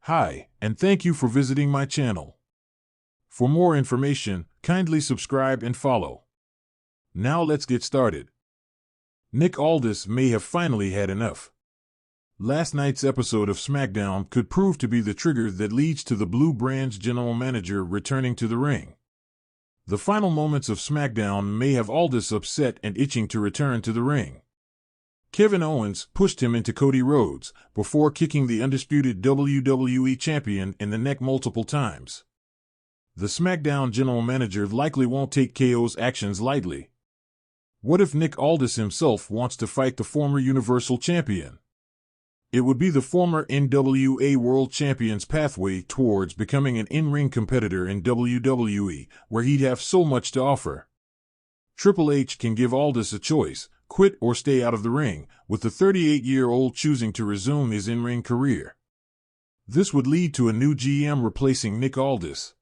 Hi, and thank you for visiting my channel. For more information, kindly subscribe and follow. Now let's get started. Nick Aldis may have finally had enough. Last night's episode of SmackDown could prove to be the trigger that leads to the Blue Brand's general manager returning to the ring. The final moments of SmackDown may have Aldis upset and itching to return to the ring. Kevin Owens pushed him into Cody Rhodes before kicking the undisputed WWE champion in the neck multiple times. The SmackDown general manager likely won't take KO's actions lightly. What if Nick Aldis himself wants to fight the former Universal Champion? It would be the former NWA World Champion's pathway towards becoming an in-ring competitor in WWE, where he'd have so much to offer. Triple H can give Aldis a choice: quit or stay out of the ring, with the 38-year-old choosing to resume his in-ring career. This would lead to a new GM replacing Nick Aldis.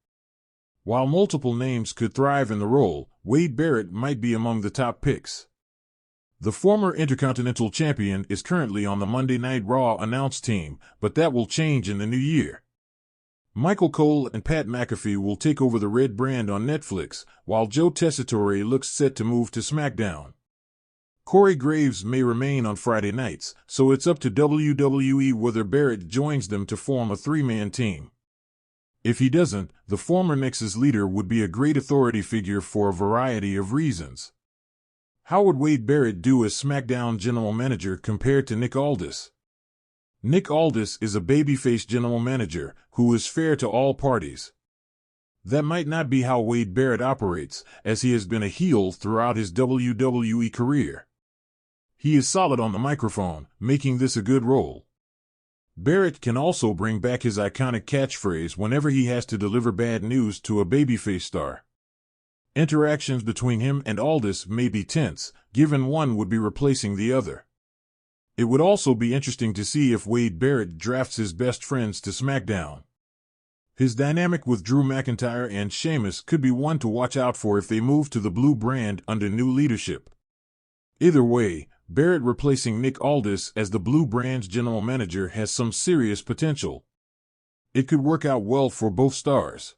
While multiple names could thrive in the role, Wade Barrett might be among the top picks. The former Intercontinental Champion is currently on the Monday Night Raw announce team, but that will change in the new year. Michael Cole and Pat McAfee will take over the Red brand on Netflix, while Joe Tessitore looks set to move to SmackDown. Corey Graves may remain on Friday nights, so it's up to WWE whether Barrett joins them to form a three-man team. If he doesn't, the former Nexus leader would be a great authority figure for a variety of reasons. How would Wade Barrett do as SmackDown general manager compared to Nick Aldis? Nick Aldis is a babyface general manager who is fair to all parties. That might not be how Wade Barrett operates, as he has been a heel throughout his WWE career. He is solid on the microphone, making this a good role. Barrett can also bring back his iconic catchphrase whenever he has to deliver bad news to a babyface star. Interactions between him and Aldis may be tense, given one would be replacing the other. It would also be interesting to see if Wade Barrett drafts his best friends to SmackDown. His dynamic with Drew McIntyre and Sheamus could be one to watch out for if they move to the Blue brand under new leadership. Either way, Barrett replacing Nick Aldis as the Blue brand's general manager has some serious potential. It could work out well for both stars.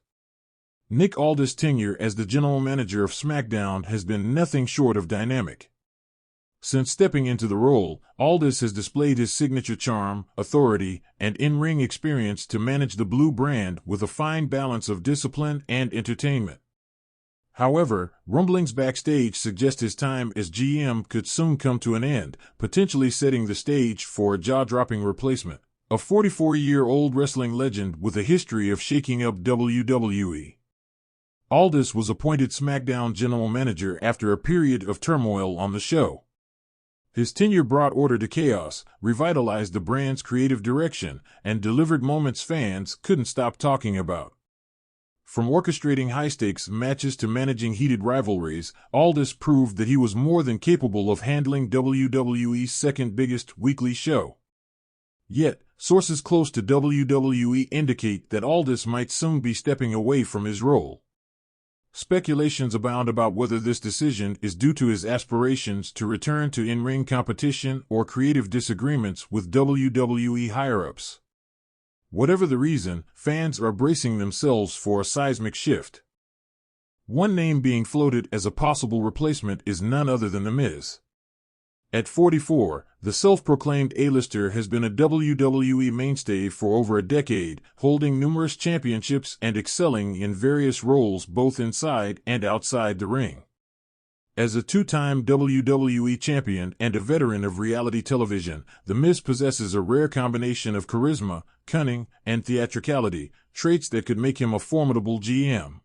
Nick Aldis' tenure as the general manager of SmackDown has been nothing short of dynamic. Since stepping into the role, Aldis has displayed his signature charm, authority, and in-ring experience to manage the Blue brand with a fine balance of discipline and entertainment. However, rumblings backstage suggest his time as GM could soon come to an end, potentially setting the stage for a jaw-dropping replacement, a 44-year-old wrestling legend with a history of shaking up WWE. Aldis was appointed SmackDown general manager after a period of turmoil on the show. His tenure brought order to chaos, revitalized the brand's creative direction, and delivered moments fans couldn't stop talking about. From orchestrating high-stakes matches to managing heated rivalries, Aldis proved that he was more than capable of handling WWE's second-biggest weekly show. Yet, sources close to WWE indicate that Aldis might soon be stepping away from his role. Speculations abound about whether this decision is due to his aspirations to return to in-ring competition or creative disagreements with WWE higher-ups. Whatever the reason, fans are bracing themselves for a seismic shift. One name being floated as a possible replacement is none other than The Miz. At 44, the self-proclaimed A-lister has been a WWE mainstay for over a decade, holding numerous championships and excelling in various roles both inside and outside the ring. As a two-time WWE champion and a veteran of reality television, The Miz possesses a rare combination of charisma, cunning, and theatricality, traits that could make him a formidable GM.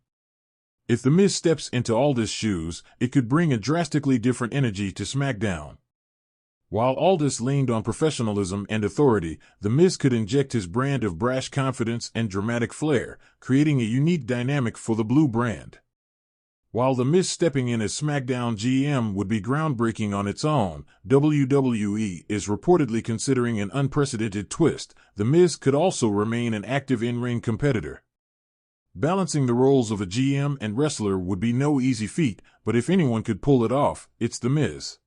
If The Miz steps into Aldis' shoes, it could bring a drastically different energy to SmackDown. While Aldis leaned on professionalism and authority, The Miz could inject his brand of brash confidence and dramatic flair, creating a unique dynamic for the Blue brand. While The Miz stepping in as SmackDown GM would be groundbreaking on its own, WWE is reportedly considering an unprecedented twist. The Miz could also remain an active in-ring competitor. Balancing the roles of a GM and wrestler would be no easy feat, but if anyone could pull it off, it's The Miz.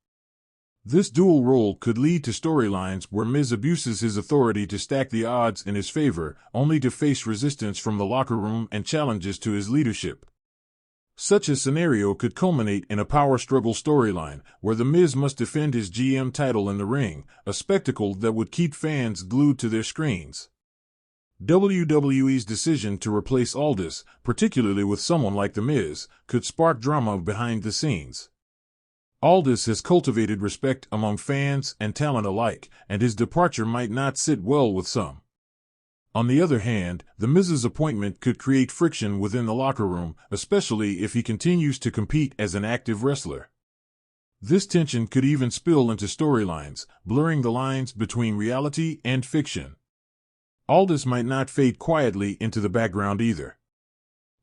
This dual role could lead to storylines where Miz abuses his authority to stack the odds in his favor, only to face resistance from the locker room and challenges to his leadership. Such a scenario could culminate in a power struggle storyline, where The Miz must defend his GM title in the ring, a spectacle that would keep fans glued to their screens. WWE's decision to replace Aldis, particularly with someone like The Miz, could spark drama behind the scenes. Aldis has cultivated respect among fans and talent alike, and his departure might not sit well with some. On the other hand, The Miz's appointment could create friction within the locker room, especially if he continues to compete as an active wrestler. This tension could even spill into storylines, blurring the lines between reality and fiction. Aldis might not fade quietly into the background either.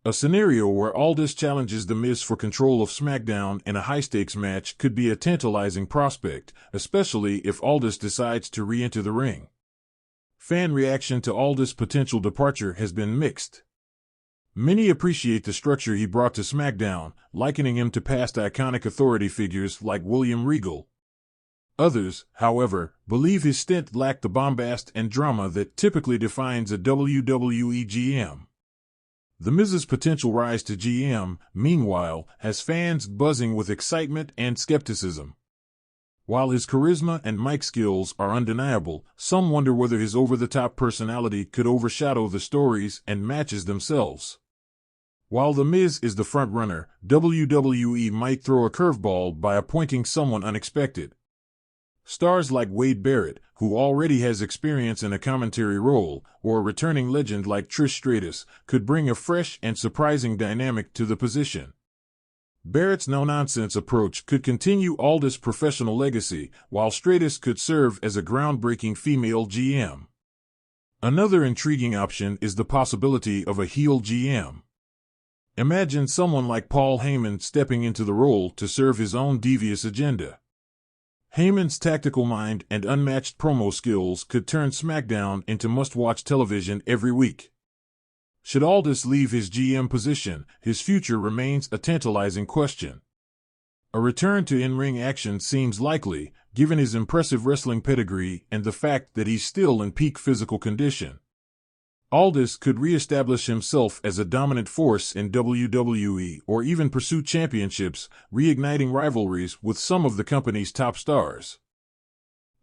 A scenario where Aldis challenges The Miz for control of SmackDown in a high-stakes match could be a tantalizing prospect, especially if Aldis decides to re-enter the ring. Fan reaction to Aldis' potential departure has been mixed. Many appreciate the structure he brought to SmackDown, likening him to past iconic authority figures like William Regal. Others, however, believe his stint lacked the bombast and drama that typically defines a WWE GM. The Miz's potential rise to GM, meanwhile, has fans buzzing with excitement and skepticism. While his charisma and mic skills are undeniable, some wonder whether his over-the-top personality could overshadow the stories and matches themselves. While The Miz is the front-runner, WWE might throw a curveball by appointing someone unexpected. Stars like Wade Barrett, who already has experience in a commentary role, or a returning legend like Trish Stratus, could bring a fresh and surprising dynamic to the position. Barrett's no-nonsense approach could continue Aldis' professional legacy, while Stratus could serve as a groundbreaking female GM. Another intriguing option is the possibility of a heel GM. Imagine someone like Paul Heyman stepping into the role to serve his own devious agenda. Heyman's tactical mind and unmatched promo skills could turn SmackDown into must-watch television every week. Should Aldis leave his GM position, his future remains a tantalizing question. A return to in-ring action seems likely, given his impressive wrestling pedigree and the fact that he's still in peak physical condition. Aldis could re-establish himself as a dominant force in WWE or even pursue championships, reigniting rivalries with some of the company's top stars.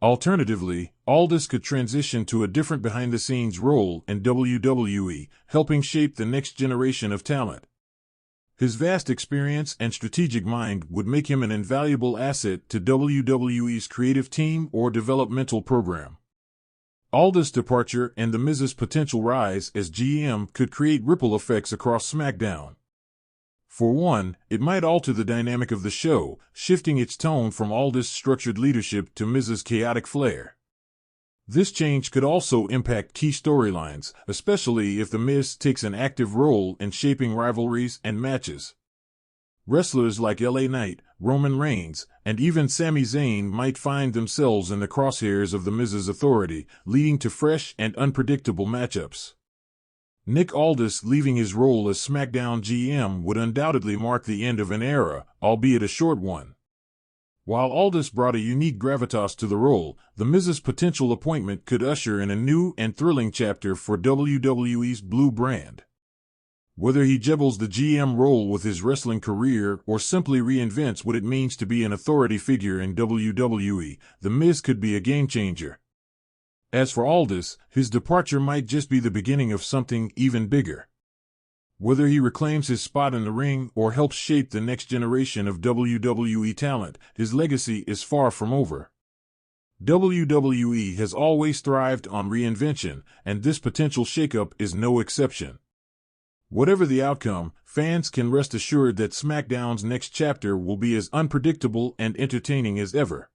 Alternatively, Aldis could transition to a different behind-the-scenes role in WWE, helping shape the next generation of talent. His vast experience and strategic mind would make him an invaluable asset to WWE's creative team or developmental program. Aldis' departure and The Miz's potential rise as GM could create ripple effects across SmackDown. For one, it might alter the dynamic of the show, shifting its tone from Aldis' structured leadership to Miz's chaotic flair. This change could also impact key storylines, especially if The Miz takes an active role in shaping rivalries and matches. Wrestlers like LA Knight, Roman Reigns, and even Sami Zayn might find themselves in the crosshairs of The Miz's authority, leading to fresh and unpredictable matchups. Nick Aldis leaving his role as SmackDown GM would undoubtedly mark the end of an era, albeit a short one. While Aldis brought a unique gravitas to the role, The Miz's potential appointment could usher in a new and thrilling chapter for WWE's Blue brand. Whether he juggles the GM role with his wrestling career or simply reinvents what it means to be an authority figure in WWE, The Miz could be a game-changer. As for Aldis, his departure might just be the beginning of something even bigger. Whether he reclaims his spot in the ring or helps shape the next generation of WWE talent, his legacy is far from over. WWE has always thrived on reinvention, and this potential shakeup is no exception. Whatever the outcome, fans can rest assured that SmackDown's next chapter will be as unpredictable and entertaining as ever.